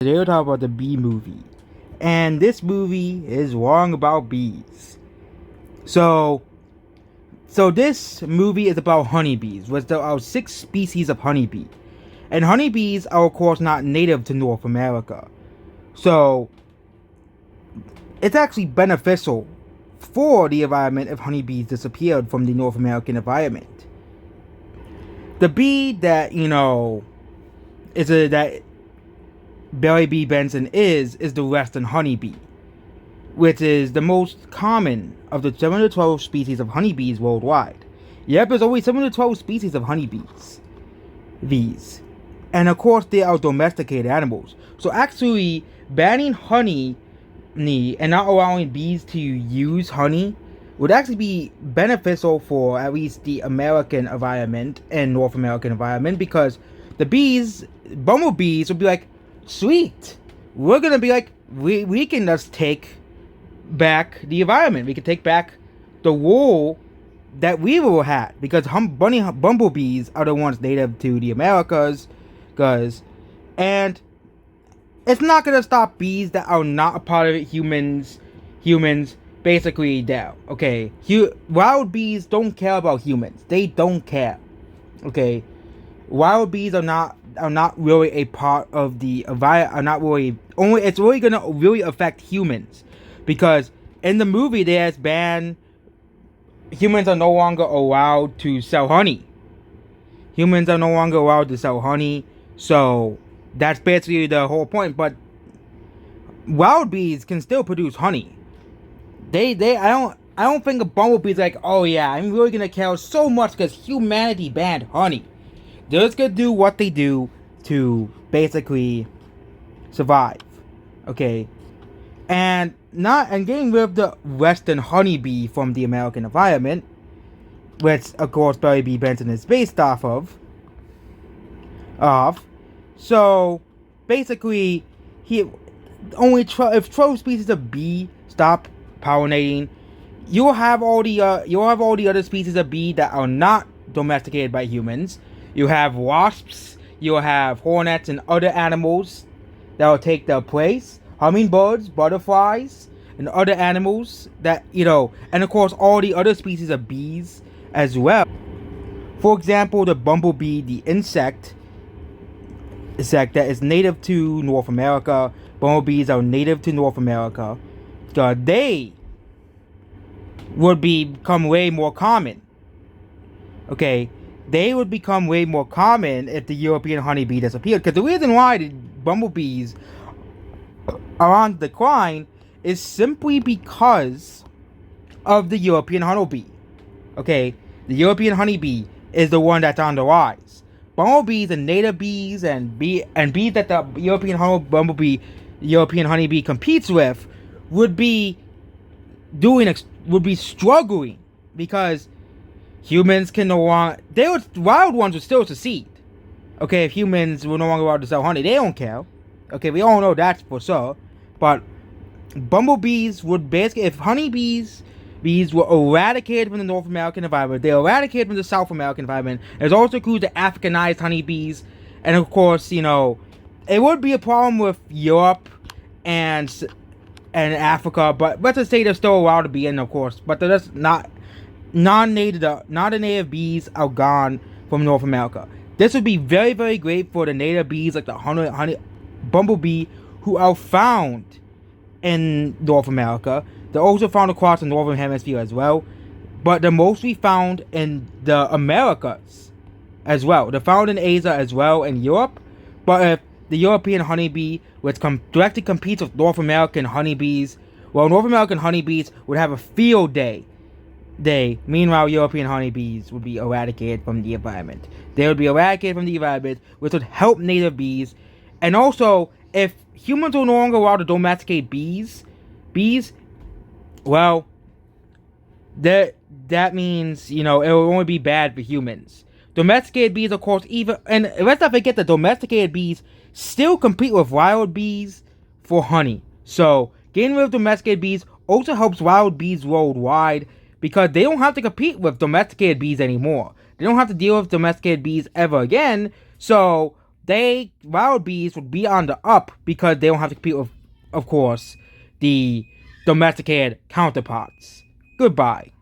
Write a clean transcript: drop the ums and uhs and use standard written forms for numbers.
Today we'll talk about the bee movie. And this movie is wrong about bees. So this movie is about honeybees, which there are 6 species of honeybee. And honeybees are of course not native to North America. So it's actually beneficial for the environment if honeybees disappeared from the North American environment. The bee that, that Barry B. Benson is the western honeybee, which is the most common of the 7 to 12 species of honeybees worldwide. Yep, there's only 7 to 12 species of honeybees. These. And of course, they are domesticated animals. So actually, banning honey and not allowing bees to use honey would actually be beneficial for at least the American environment and North American environment, because the bumblebees would be like, sweet, we're gonna be like, we can just take back the environment. We can take back the wool that we will had, because bumblebees are the ones native to the Americas, and it's not gonna stop bees that are not a part of it. Humans basically there. Okay, wild bees don't care about humans. They don't care. Okay, wild bees are not really a part of the environment. Are not really only. It's really gonna really affect humans, because in the movie there's ban. Humans are no longer allowed to sell honey. Humans are no longer allowed to sell honey. So that's basically the whole point. But wild bees can still produce honey. I don't think a bumblebee is like, oh yeah, I'm really gonna care so much because humanity banned honey. They're just gonna do what they do to basically survive. Okay, and getting rid of the western honeybee from the American environment, which of course Barry B. Benson is based off of. So basically, if 12 species of bee stop pollinating, you'll have all the other species of bee that are not domesticated by humans. You have wasps, you'll have hornets and other animals that will take their place. Hummingbirds, butterflies, and other animals that, and of course all the other species of bees as well. For example, the bumblebee, the insect that is native to North America. Bumblebees are native to North America. They would become way more common. Okay, they would become way more common if the European honeybee disappeared. Because the reason why the bumblebees are on decline is simply because of the European honeybee. Okay, the European honeybee is the one that's on the rise. Bumblebees and native bees and bees that the European honeybee competes with would be struggling, because humans can no longer. Wild ones would still succeed. Okay, if humans were no longer allowed to sell honey, they don't care. Okay, we all know that for sure. But bumblebees would basically, if honeybees were eradicated from the North American environment, they're eradicated from the South American environment. It also includes the Africanized honeybees, and of course, it would be a problem with Europe and Africa. But let's just say they're still allowed to be in, of course. But they're just not the native bees are gone from North America. This would be very, very great for the native bees, like the honey bumblebee, who are found in North America. They're also found across the Northern Hemisphere as well, but they're mostly found in the Americas as well. They're found in Asia as well, and Europe. But if the European honeybee, which directly competes with North American honeybees, well, North American honeybees would have a field day. Meanwhile, European honeybees would be eradicated from the environment. They would be eradicated from the environment, which would help native bees. And also, if humans are no longer allowed to domesticate bees, well, that means, it will only be bad for humans. Domesticated bees, of course, and let's not forget that domesticated bees still compete with wild bees for honey. So, getting rid of domesticated bees also helps wild bees worldwide, because they don't have to compete with domesticated bees anymore. They don't have to deal with domesticated bees ever again. So wild bees would be on the up because they don't have to compete with, of course, the domesticated counterparts. Goodbye.